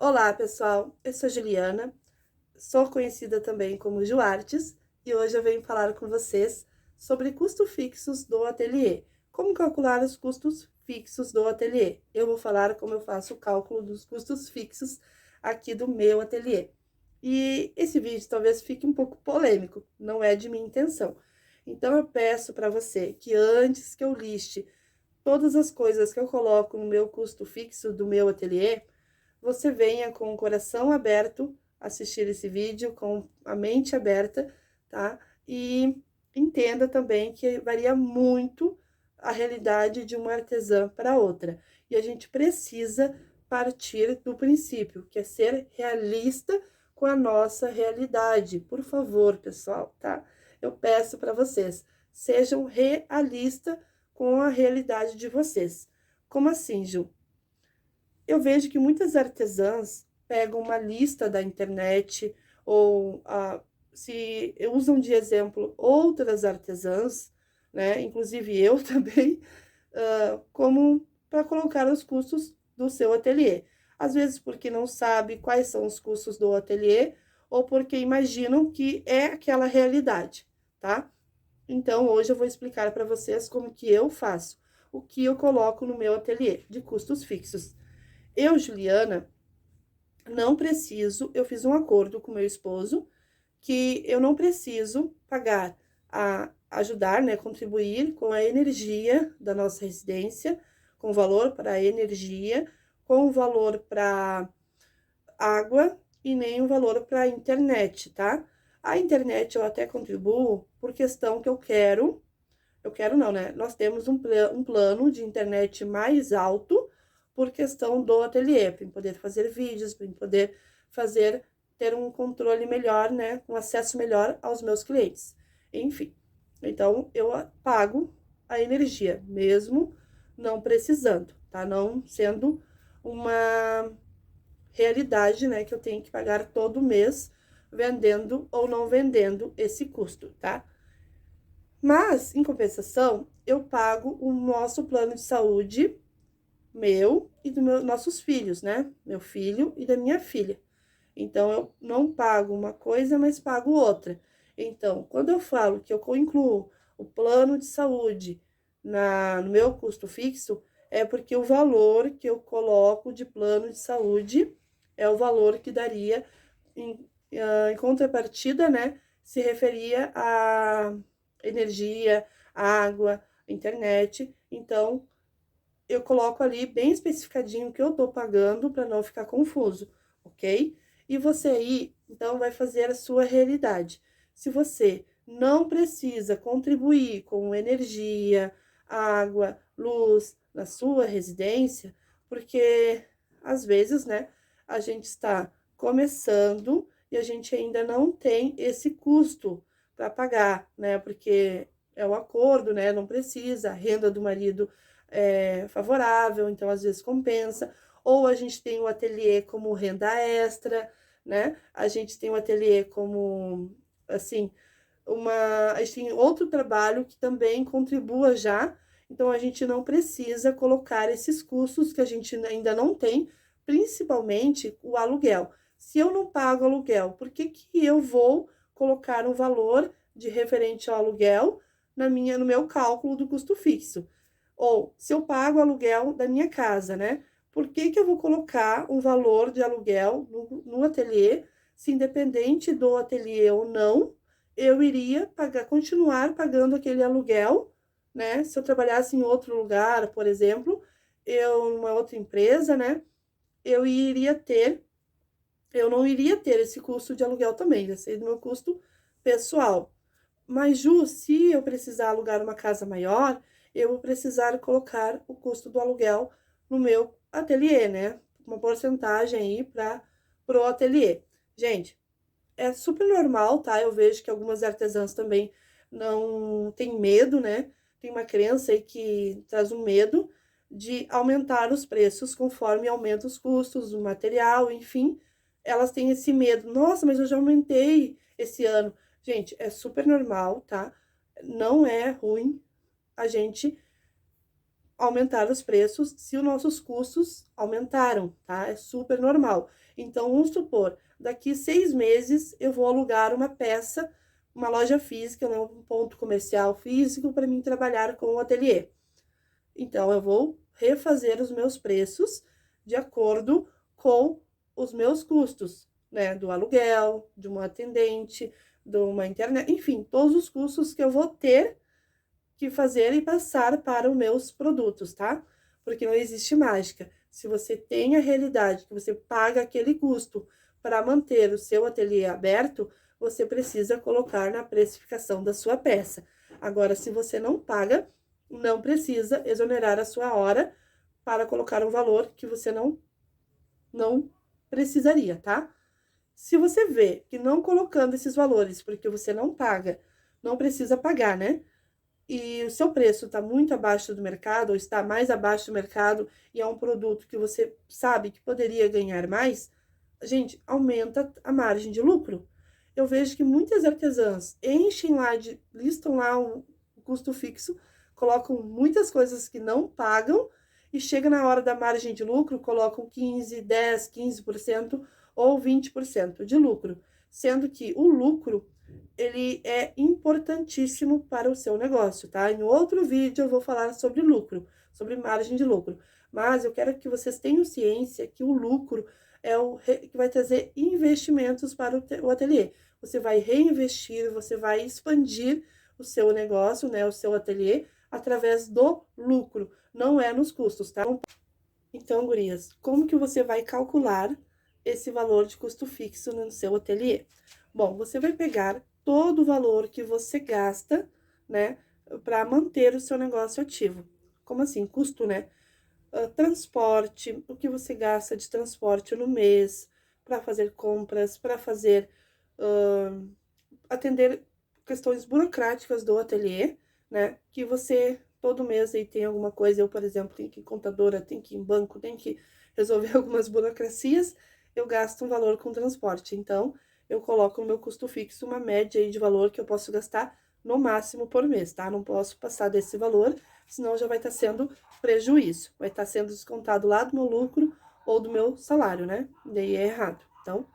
Olá, pessoal. Eu sou Juliana, sou conhecida também como Juartes e hoje eu venho falar com vocês sobre custos fixos do ateliê. Como calcular os custos fixos do ateliê? Eu vou falar como eu faço o cálculo dos custos fixos aqui do meu ateliê. E esse vídeo talvez fique um pouco polêmico, não é de minha intenção. Então eu peço para você que antes que eu liste todas as coisas que eu coloco no meu custo fixo do meu ateliê, você venha com o coração aberto assistir esse vídeo, com a mente aberta, tá? E entenda também que varia muito a realidade de uma artesã para outra. E a gente precisa partir do princípio, que é ser realista com a nossa realidade. Por favor, pessoal, tá? Eu peço para vocês, sejam realistas com a realidade de vocês. Como assim, Ju? Eu vejo que muitas artesãs pegam uma lista da internet ou se usam de exemplo outras artesãs, né? Inclusive eu também, como para colocar os custos do seu ateliê. Às vezes porque não sabe quais são os custos do ateliê ou porque imaginam que é aquela realidade, tá? Então, hoje eu vou explicar para vocês como que eu faço, o que eu coloco no meu ateliê de custos fixos. Eu, Juliana, não preciso, eu fiz um acordo com meu esposo que eu não preciso pagar ajudar, né, contribuir com a energia da nossa residência, com valor para a energia, com valor para água e nem o valor para a internet, tá? A internet eu até contribuo por questão que eu quero não, né? Nós temos um plano de internet mais alto por questão do ateliê, para poder fazer vídeos, para poder fazer, ter um controle melhor, né? Um acesso melhor aos meus clientes. Enfim, então eu pago a energia, mesmo não precisando, tá? Não sendo uma realidade, né? Que eu tenho que pagar todo mês, vendendo ou não vendendo esse custo, tá? Mas, em compensação, eu pago o nosso plano de saúde, meu e dos nossos filhos, né? Meu filho e da minha filha. Então, eu não pago uma coisa, mas pago outra. Então, quando eu falo que eu incluo o plano de saúde no meu custo fixo, é porque o valor que eu coloco de plano de saúde é o valor que daria em contrapartida, né? Se referia a energia, água, internet. Então, eu coloco ali bem especificadinho o que eu tô pagando para não ficar confuso, ok? E você aí, então, vai fazer a sua realidade. Se você não precisa contribuir com energia, água, luz na sua residência, porque às vezes, né, a gente está começando e a gente ainda não tem esse custo para pagar, né? Porque é um acordo, né? Não precisa, a renda do marido favorável, então às vezes compensa. Ou a gente tem o ateliê como renda extra, né? A gente tem o ateliê como, assim, a gente tem outro trabalho que também contribua já, então a gente não precisa colocar esses custos que a gente ainda não tem, principalmente o aluguel. Se eu não pago aluguel, por que que eu vou colocar um valor de referente ao aluguel no meu cálculo do custo fixo? Ou se eu pago o aluguel da minha casa, né? Por que que eu vou colocar um valor de aluguel no ateliê, se independente do ateliê ou não, eu iria pagar, continuar pagando aquele aluguel, né? Se eu trabalhasse em outro lugar, por exemplo, numa outra empresa, né? Eu iria ter, eu não iria ter esse custo de aluguel também, ia ser do meu custo pessoal. Mas, Ju, se eu precisar alugar uma casa maior, eu vou precisar colocar o custo do aluguel no meu ateliê, né? Uma porcentagem aí para o ateliê. Gente, é super normal, tá? Eu vejo que algumas artesãs também não têm medo, né? Tem uma crença aí que traz um medo de aumentar os preços conforme aumenta os custos do material, enfim. Elas têm esse medo. Nossa, mas eu já aumentei esse ano. Gente, é super normal, tá? Não é ruim a gente aumentar os preços se os nossos custos aumentaram, tá? É super normal. Então, vamos supor, daqui 6 meses eu vou alugar uma peça, uma loja física, né, um ponto comercial físico para mim trabalhar com o ateliê. Então, eu vou refazer os meus preços de acordo com os meus custos, né? Do aluguel, de uma atendente, de uma internet, enfim, todos os custos que eu vou ter que fazer e passar para os meus produtos, tá? Porque não existe mágica. Se você tem a realidade que você paga aquele custo para manter o seu ateliê aberto, você precisa colocar na precificação da sua peça. Agora, se você não paga, não precisa exonerar a sua hora para colocar um valor que você não precisaria, tá? Se você vê que não colocando esses valores, porque você não paga, não precisa pagar, né? E o seu preço está muito abaixo do mercado, ou está mais abaixo do mercado, e é um produto que você sabe que poderia ganhar mais, gente, aumenta a margem de lucro. Eu vejo que muitas artesãs enchem lá, listam lá o custo fixo, colocam muitas coisas que não pagam, e chega na hora da margem de lucro, colocam 15, 10, 15% ou 20% de lucro, sendo que o lucro ele é importantíssimo para o seu negócio, tá? Em outro vídeo eu vou falar sobre lucro, sobre margem de lucro, mas eu quero que vocês tenham ciência que o lucro é o que vai trazer investimentos para o ateliê. Você vai reinvestir, você vai expandir o seu negócio, né, o seu ateliê, através do lucro, não é nos custos, tá? Então, gurias, como que você vai calcular esse valor de custo fixo no seu ateliê? Bom, você vai pegar todo o valor que você gasta, né, para manter o seu negócio ativo. Como assim? Custo, né? Transporte, o que você gasta de transporte no mês, para fazer compras, para fazer, atender questões burocráticas do ateliê, né? Que você todo mês aí tem alguma coisa, eu, por exemplo, tenho que ir em contadora, tenho que ir em banco, tenho que resolver algumas burocracias, eu gasto um valor com transporte. Então, eu coloco no meu custo fixo uma média aí de valor que eu posso gastar no máximo por mês, tá? Não posso passar desse valor, senão já vai estar sendo prejuízo, vai estar sendo descontado lá do meu lucro ou do meu salário, né? Daí é errado. Então,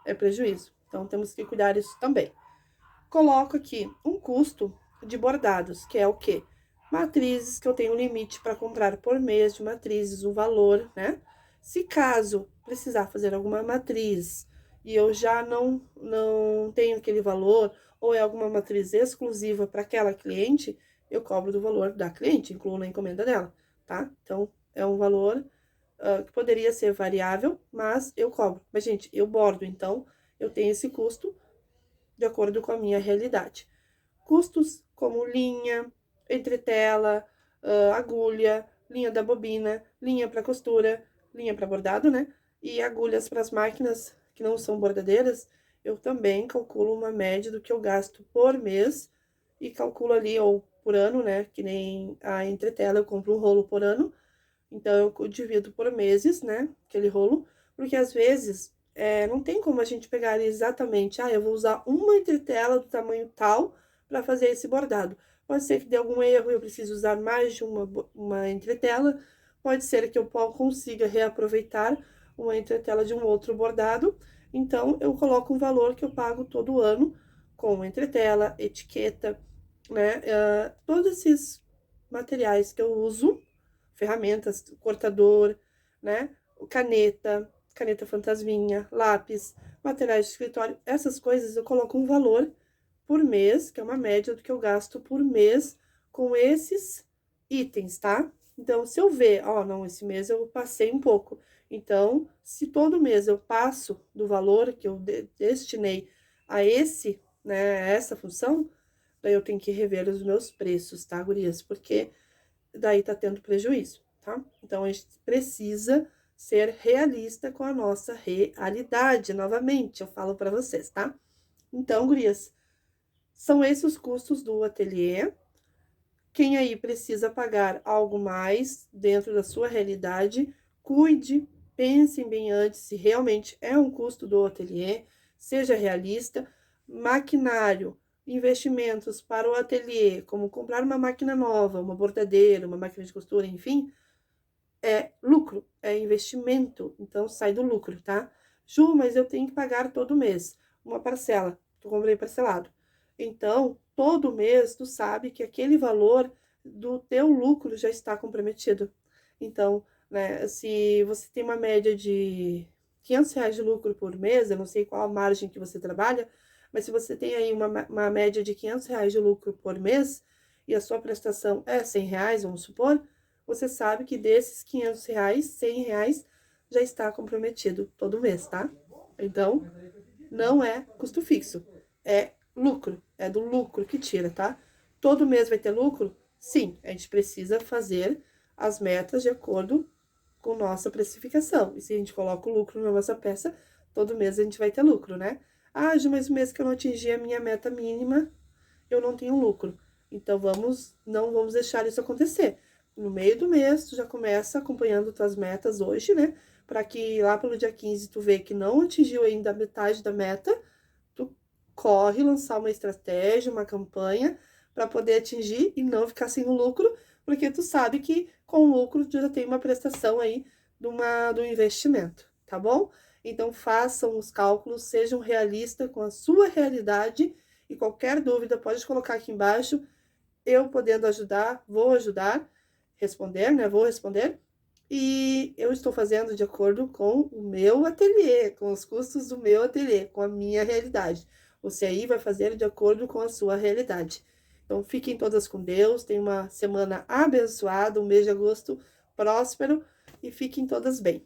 é prejuízo. Então, temos que cuidar disso também. Coloco aqui um custo de bordados, que é o quê? Matrizes, que eu tenho limite para comprar por mês de matrizes, o valor, né? Se caso precisar fazer alguma matriz e eu já não tenho aquele valor, ou é alguma matriz exclusiva para aquela cliente, eu cobro do valor da cliente, incluo na encomenda dela, tá? Então, é um valor que poderia ser variável, mas eu cobro. Mas, gente, eu bordo, então, eu tenho esse custo de acordo com a minha realidade. Custos como linha, entretela, agulha, linha da bobina, linha para costura, linha para bordado, né? E agulhas para as máquinas que não são bordadeiras, eu também calculo uma média do que eu gasto por mês e calculo ali, ou por ano, né? Que nem a entretela, eu compro um rolo por ano, então eu divido por meses, né? Aquele rolo, porque às vezes não tem como a gente pegar exatamente, eu vou usar uma entretela do tamanho tal para fazer esse bordado. Pode ser que dê algum erro, eu preciso usar mais de uma entretela, pode ser que eu consiga reaproveitar uma entretela de um outro bordado, então eu coloco um valor que eu pago todo ano com entretela, etiqueta, né? Todos esses materiais que eu uso, ferramentas, cortador, né? Caneta fantasminha, lápis, materiais de escritório, essas coisas eu coloco um valor por mês, que é uma média do que eu gasto por mês com esses itens, tá? Então, se eu ver, não, esse mês eu passei um pouco. Então, se todo mês eu passo do valor que eu destinei a né, essa função, daí eu tenho que rever os meus preços, tá, gurias? Porque daí tá tendo prejuízo, tá? Então, a gente precisa ser realista com a nossa realidade. Novamente, eu falo para vocês, tá? Então, gurias, são esses os custos do ateliê. Quem aí precisa pagar algo mais dentro da sua realidade, cuide, pensem bem antes se realmente é um custo do ateliê, seja realista. Maquinário, investimentos para o ateliê, como comprar uma máquina nova, uma bordadeira, uma máquina de costura, enfim, é lucro, é investimento, então sai do lucro, tá? Ju, mas eu tenho que pagar todo mês uma parcela, tu comprei parcelado. Então, todo mês tu sabe que aquele valor do teu lucro já está comprometido. Então, né, se você tem uma média de R$ 500 de lucro por mês, eu não sei qual a margem que você trabalha, mas se você tem aí uma média de R$ 500 de lucro por mês e a sua prestação é R$ 100, vamos supor, você sabe que desses R$ 500, R$ 100 já está comprometido todo mês, tá? Então, não é custo fixo, é lucro, é do lucro que tira, tá? Todo mês vai ter lucro? Sim, a gente precisa fazer as metas de acordo com nossa precificação. E se a gente coloca o lucro na nossa peça, todo mês a gente vai ter lucro, né? Ah, Ju, mas o mês que eu não atingir a minha meta mínima, eu não tenho lucro. Então, não vamos deixar isso acontecer. No meio do mês, tu já começa acompanhando tuas metas hoje, né? Para que lá pelo dia 15 tu vê que não atingiu ainda a metade da meta, tu corre lançar uma estratégia, uma campanha para poder atingir e não ficar sem o lucro, porque tu sabe que com o lucro tu já tem uma prestação aí do investimento, tá bom? Então façam os cálculos, sejam realistas com a sua realidade e qualquer dúvida pode colocar aqui embaixo. Eu podendo ajudar, vou ajudar, responder, né? Vou responder. E eu estou fazendo de acordo com o meu ateliê, com os custos do meu ateliê, com a minha realidade. Você aí vai fazer de acordo com a sua realidade. Então, fiquem todas com Deus, tenham uma semana abençoada, um mês de agosto próspero e fiquem todas bem.